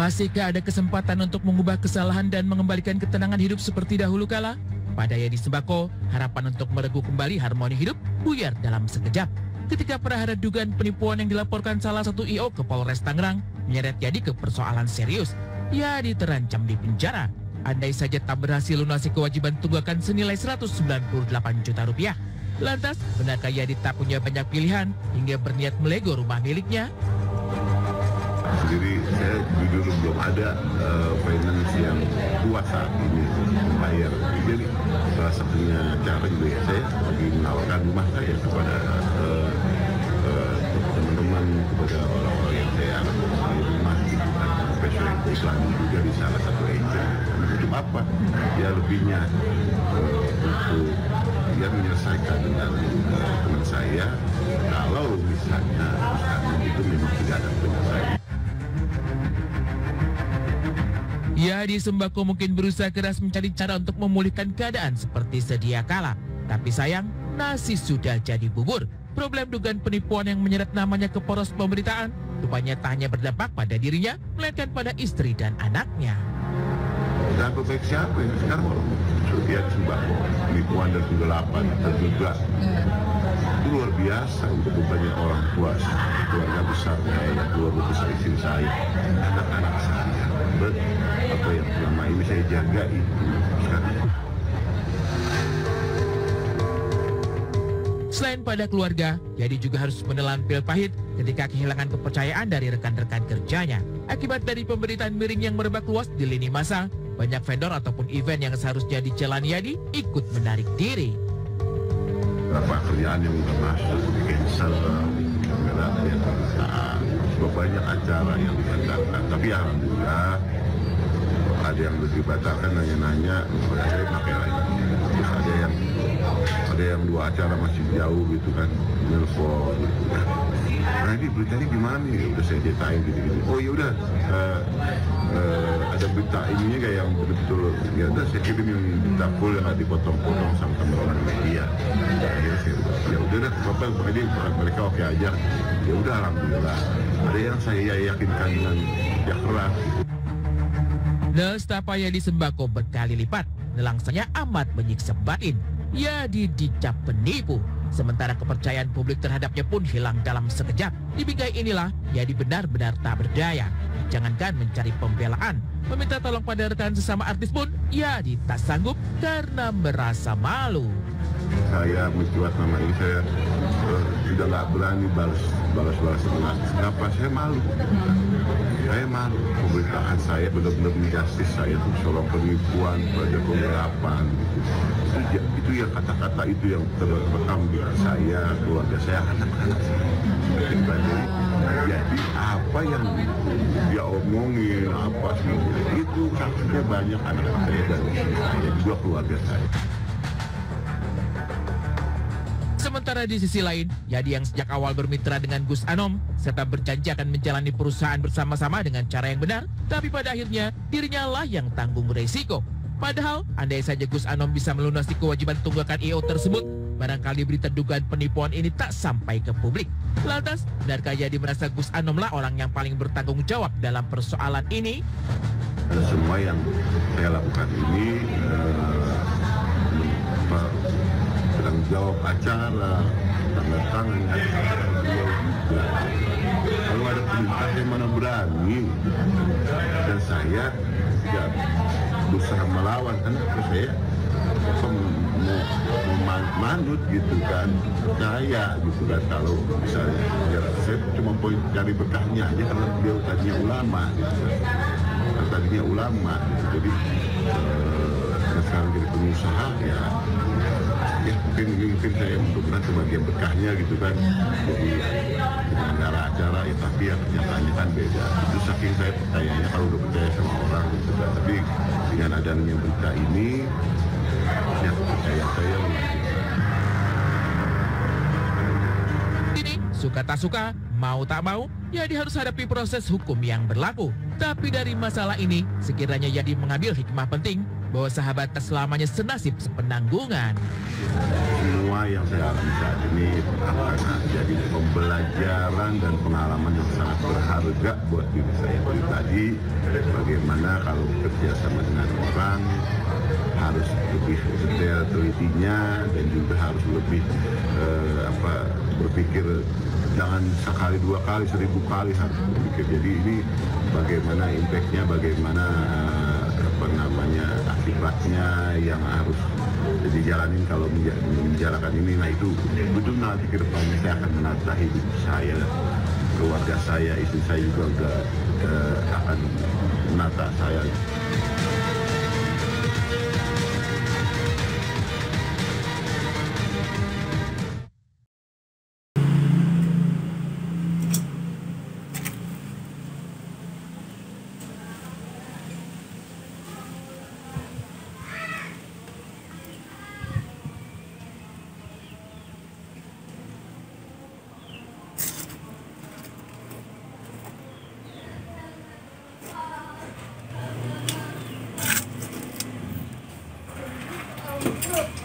Masihkah ada kesempatan untuk mengubah kesalahan dan mengembalikan ketenangan hidup seperti dahulu kala? Pada Yadi Sembako, harapan untuk meregu kembali harmoni hidup buyar dalam sekejap. Ketika perahara dugaan penipuan yang dilaporkan salah satu IO ke Polres Tangerang menyeret Yadi ke persoalan serius, Yadi terancam di penjara. Andai saja tak berhasil lunasi kewajiban tunggakan senilai 198 juta rupiah. Lantas, benarkah Yadi tak punya banyak pilihan hingga berniat melego rumah miliknya? Sendiri saya jujur belum ada finance yang kuat saat ini membayar. Jadi salah satunya cara juga ya saya lagi menawarkan rumah saya kepada teman-teman, kepada orang-orang yang saya anggap mempunyai rumah gitu kan, profesional iklan juga di salah satu agent. Untuk apa? Ya lebihnya untuk dia menyelesaikan dengan teman saya kalau misalnya itu memang tidak ada penyelesaian. Yadi Sembako mungkin berusaha keras mencari cara untuk memulihkan keadaan seperti sedia kala. Tapi sayang, nasi sudah jadi bubur. Problem dugaan penipuan yang menyeret namanya ke poros pemberitaan rupanya tak hanya berdampak pada dirinya, melainkan pada istri dan anaknya. Dan baik siapa yang sekarang orang Yadi Sembako, penipuan dan 28 dan 17 itu luar biasa untuk banyak orang tua, keluarga besar saya, keluarga besar istri saya, anak-anak saya. Apa yang selama ini saya jaga itu sekarang. Selain pada keluarga, Yadi juga harus menelan pil pahit ketika kehilangan kepercayaan dari rekan-rekan kerjanya. Akibat dari pemberitaan miring yang merebak luas di lini masa, banyak vendor ataupun event yang seharusnya dijalani Yadi ikut menarik diri. Berapa kerjaan yang udah masuk di cancel, karena ada yang terletak, banyak acara yang diadakan. Tapi alhamdulillah ada yang dibatalkan, nanya-nanya, saya pakai lagi. Terus ada yang 2 acara masih jauh gitu kan, nelfon. Gitu. Nah ini beritanya gimana nih? Udah saya ceritain gitu-gitu. Oh ya udah, ada berita ininya kayak yang betul-betul ya udah saya kirim yang berita full yang dipotong-potong sama teman-teman media. Akhirnya saya ya udah dah, apa ini mereka oke aja. Ya udah alhamdulillah. Ada yang saya yakinkan dengan kerja keras. Nestapa Yadi Sembako berkali lipat, nelangsanya amat menyiksa batin. Yadi dicap penipu, sementara kepercayaan publik terhadapnya pun hilang dalam sekejap. Di bingkai inilah, Yadi benar-benar tak berdaya. Jangankan mencari pembelaan, meminta tolong pada rekan sesama artis pun, Yadi tak sanggup karena merasa malu. Saya mencuat nama ini, saya sudah nggak berani balas artis. Kenapa? Saya malu. Saya malu. Pemberitaan saya benar-benar menjustis saya untuk soal penipuan, pada penggelapan. Itu yang kata-kata itu yang terekam di saya, keluarga saya, anak-anak saya. Jadi apa yang dia omongin, apa sih, itu saksinya banyak anak saya dan istri saya, juga keluarga saya. Sementara di sisi lain, Yadi yang sejak awal bermitra dengan Gus Anom serta berjanji akan menjalani perusahaan bersama-sama dengan cara yang benar, tapi pada akhirnya dirinya lah yang tanggung resiko. Padahal, andai saja Gus Anom bisa melunasi kewajiban tunggakan IO tersebut, barangkali berita dugaan penipuan ini tak sampai ke publik. Lantas, benarkah Yadi merasa Gus Anom lah orang yang paling bertanggung jawab dalam persoalan ini? Semua yang saya lakukan ini tanggung jawab acara, tanda tangan, beliau juga. Kalau ada perintah yang mana berani, dan saya tidak berusaha melawan, karena saya mau manut gitu kan, percaya gitu kan. Kalau misalnya ya, saya cuma poin cari berkahnya aja karena beliau tadinya ulama gitu kan. Tadinya ulama gitu. Jadi sekarang jadi pengusaha ya mungkin saya mudah-mudahan sebagian berkahnya gitu kan. Jadi penyelenggara acara ya, tapi ya kenyataannya kan beda. Itu saking saya percayanya, kalau udah percaya sama orang gitu kan. Tapi dengan adanya berita ini ya percaya saya Ini suka tak suka, mau tak mau, Yadi harus hadapi proses hukum yang berlaku. Tapi dari masalah ini, sekiranya Yadi mengambil hikmah penting bahwa sahabat tak selamanya senasib sepenanggungan. semua yang saya alami saat ini akan jadi pembelajaran dan pengalaman yang sangat berharga buat diri saya pribadi. Bagaimana kalau bekerja sama dengan orang harus lebih detail telitinya dan juga harus lebih berpikir jangan sekali, dua kali, 1000 kali harus berpikir. Jadi ini bagaimana impactnya, bagaimana akibatnya yang harus dijalanin kalau menjalankan ini. Nah itu nanti ke depannya saya akan menata hidup saya, keluarga saya, istri saya juga udah akan menata saya. Good.